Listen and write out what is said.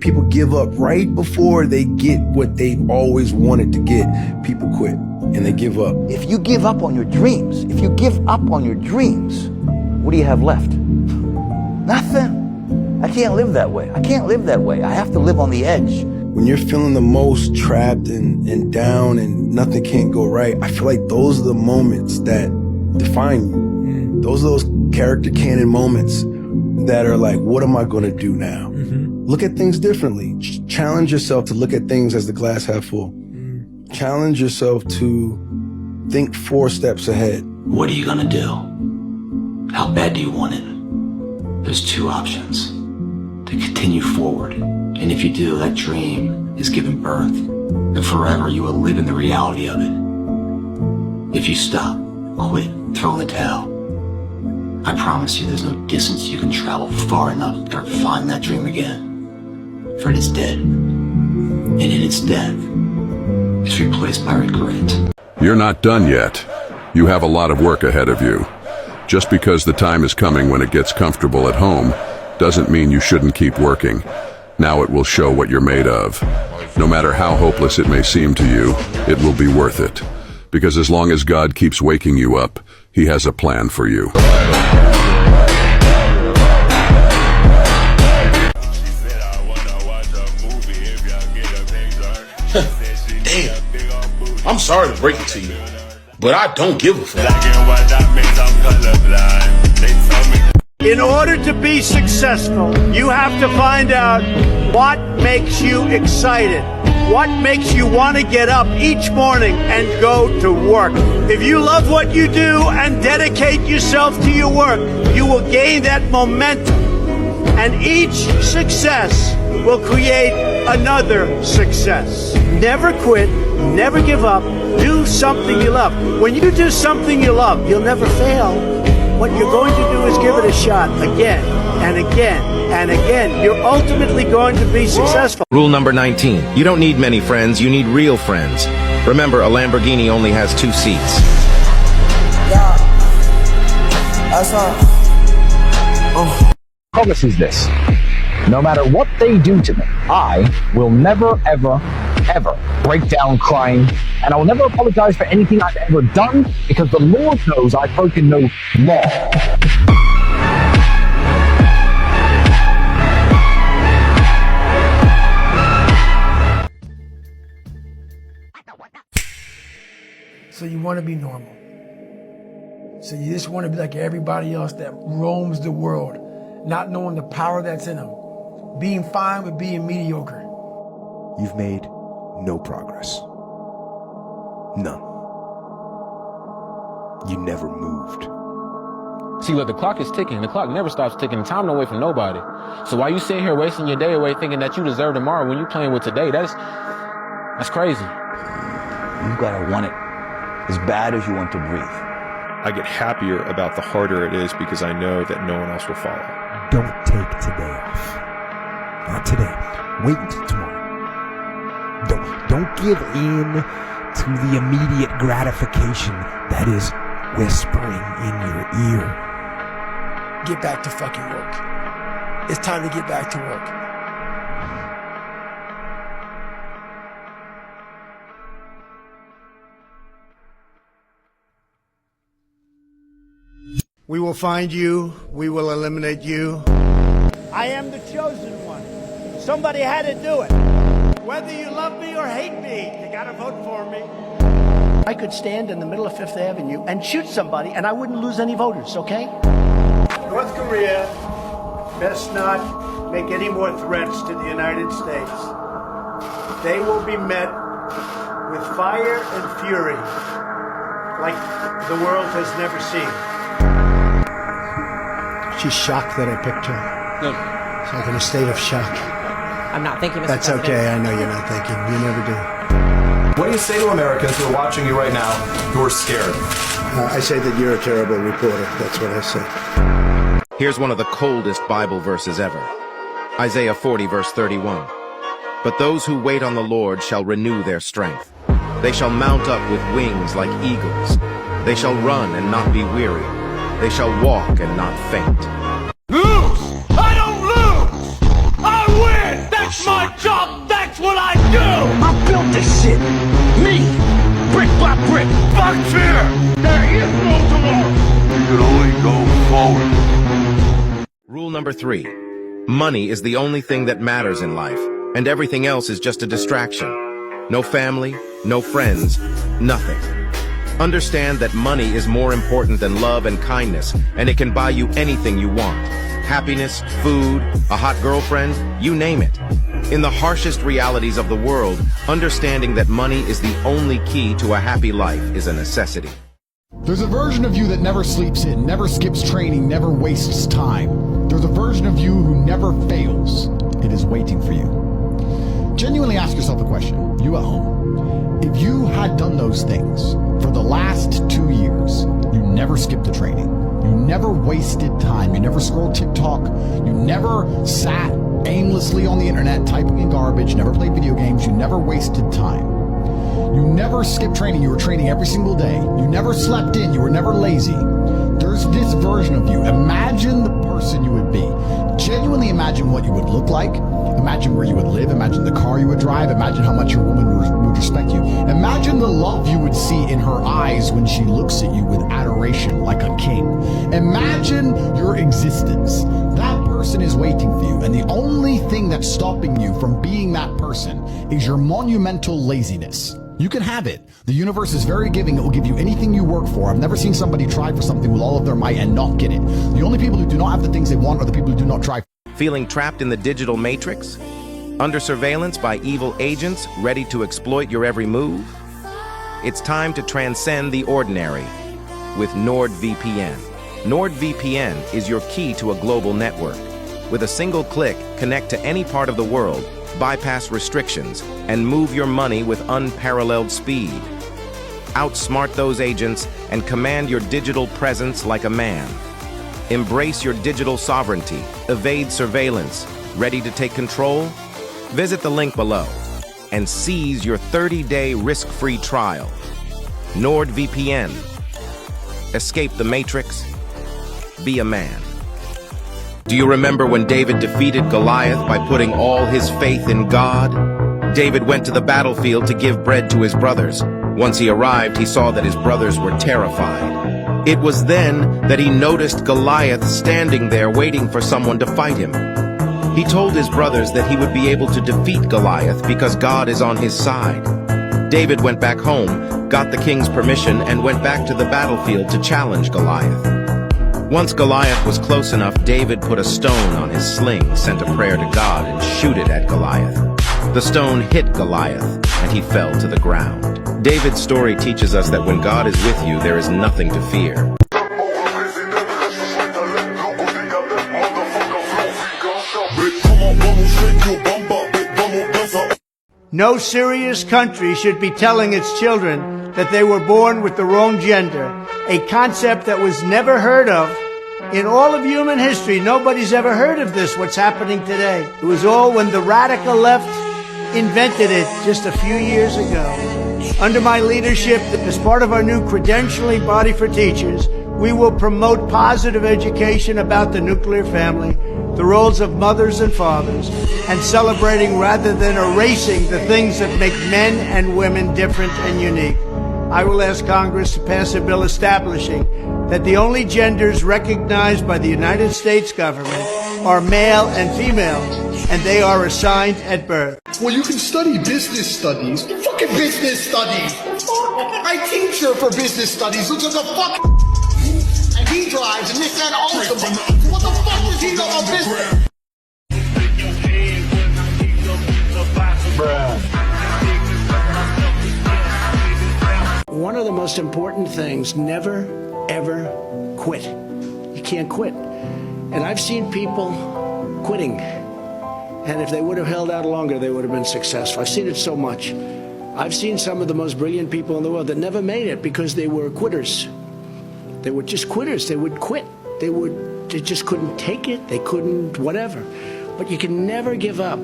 People give up right before they get what they've always wanted to get. People quit and they give up. If you give up on your dreams, what do you have left? Nothing. I can't live that way. I have to live on the edge. When you're feeling the most trapped and down and nothing can't go right, I feel like those are the moments that define you. Those are those character canon moments that are like, what am I going to do now? Look at things differently. Challenge yourself to look at things as the glass half full. Challenge yourself to think 4 steps ahead. What are you gonna do? How bad do you want it? There's 2 options. To continue forward, and if you do, that dream is given birth, and forever you will live in the reality of it. If you stop, quit, throw in the towel, I promise you there's no distance you can travel far enough to find that dream again. For it is dead, and in its death, it's replaced by regret. You're not done yet. You have a lot of work ahead of you. Just because the time is coming when it gets comfortable at home doesn't mean you shouldn't keep working. Now it will show what you're made of. No matter how hopeless it may seem to you, it will be worth it. Because as long as God keeps waking you up, He has a plan for you. Damn, I'm sorry to break it to you, but I don't give a fuck. In order to be successful, you have to find out what makes you excited, what makes you want to get up each morning and go to work. If you love what you do and dedicate yourself to your work, you will gain that momentum. And each success will create another success. Never quit, never give up, do something you love. When you do something you love, you'll never fail. What you're going to do is give it a shot again and again and again. You're ultimately going to be successful. Rule number 19. You don't need many friends, you need real friends. Remember, a Lamborghini only has 2 seats. Yeah. That's all. Promise is this: no matter what they do to me, I will never, ever, ever break down crying, and I will never apologize for anything I've ever done, because the Lord knows I've broken no law. So you want to be normal. So you just want to be like everybody else that roams the world, not knowing the power that's in them, being fine with being mediocre. You've made no progress. None. You never moved. See, look, the clock is ticking. The clock never stops ticking. Time don't wait for nobody. So while you sitting here wasting your day away thinking that you deserve tomorrow when you playing with today, that's crazy. You gotta want it as bad as you want to breathe. I get happier about the harder it is because I know that no one else will follow. Don't take today off. Not today. Wait until tomorrow. Don't give in to the immediate gratification that is whispering in your ear. Get back to fucking work. It's time to get back to work. We will find you. We will eliminate you. I am the chosen one. Somebody had to do it. Whether you love me or hate me, you gotta vote for me. I could stand in the middle of Fifth Avenue and shoot somebody and I wouldn't lose any voters, okay? North Korea best not make any more threats to the United States. They will be met with fire and fury like the world has never seen. She's shocked that I picked her. Look, she's like in a state of shock. I'm not thinking, Mr. That's President. okay, I know you're not thinking. You never do. What do you say to Americans who are watching you right now who are scared? I say that you're a terrible reporter. That's what I say. Here's one of the coldest Bible verses ever. Isaiah 40, verse 31. But those who wait on the Lord shall renew their strength. They shall mount up with wings like eagles. They shall run and not be weary. They shall walk and not faint. Lose! I don't lose! I win! That's my my job, that's what I do! I built this shit. Me. Brick by brick. Fuck fear! There is no tomorrow! You can only go forward. Rule number 3. Money is the only thing that matters in life, and everything else is just a distraction. No family, no friends, nothing. Understand that money is more important than love and kindness, and it can buy you anything you want. Happiness, food, a hot girlfriend, you name it. In the harshest realities of the world, understanding that money is the only key to a happy life is a necessity. There's a version of you that never sleeps in, never skips training, never wastes time. There's a version of you who never fails. It is waiting for you. Genuinely ask yourself a question, you at home. If you had done those things for the last 2 years, you never skipped a training, you never wasted time, you never scrolled TikTok, you never sat aimlessly on the internet typing in garbage, never played video games, you never wasted time. You never skipped training, you were training every single day. You never slept in, you were never lazy. There's this version of you. Imagine the person you would be. Genuinely imagine what you would look like. Imagine where you would live. Imagine the car you would drive. Imagine how much your woman would respect you. Imagine the love you would see in her eyes when she looks at you with adoration like a king. Imagine your existence. That person is waiting for you, and the only thing that's stopping you from being that person is your monumental laziness. You can have it. The universe is very giving. It will give you anything you work for. I've never seen somebody try for something with all of their might and not get it. The only people who do not have the things they want are the people who do not try. Feeling trapped in the digital matrix? Under surveillance by evil agents ready to exploit your every move? It's time to transcend the ordinary with NordVPN. NordVPN is your key to a global network. With a single click, connect to any part of the world, bypass restrictions, and move your money with unparalleled speed. Outsmart those agents and command your digital presence like a man. Embrace your digital sovereignty, evade surveillance. Ready to take control? Visit the link below and seize your 30-day risk-free trial. NordVPN. Escape the matrix. Be a man. Do you remember when David defeated Goliath by putting all his faith in God? David went to the battlefield to give bread to his brothers. Once he arrived, he saw that his brothers were terrified. It was then that he noticed Goliath standing there waiting for someone to fight him. He told his brothers that he would be able to defeat Goliath because God is on his side. David went back home, got the king's permission, and went back to the battlefield to challenge Goliath. Once Goliath was close enough, David put a stone on his sling, sent a prayer to God, and shoot it at Goliath. The stone hit Goliath, and he fell to the ground. David's story teaches us that when God is with you, there is nothing to fear. No serious country should be telling its children that they were born with the wrong gender, a concept that was never heard of. In all of human history, nobody's ever heard of this, what's happening today. It was all when the radical left invented it just a few years ago. Under my leadership, as part of our new credentialing body for teachers, we will promote positive education about the nuclear family, the roles of mothers and fathers, and celebrating rather than erasing the things that make men and women different and unique. I will ask Congress to pass a bill establishing that the only genders recognized by the United States government are male and female, and they are assigned at birth. Well, you can study business studies. Fucking business studies. My teacher for business studies looks like a fuck. And he drives and this and all of them. What the fuck does he know about business? One of the most important things, never, ever quit. You can't quit. And I've seen people quitting. And if they would have held out longer, they would have been successful. I've seen it so much. I've seen some of the most brilliant people in the world that never made it because they were quitters. They were just quitters. They would quit. They just couldn't take it. They couldn't whatever. But you can never give up.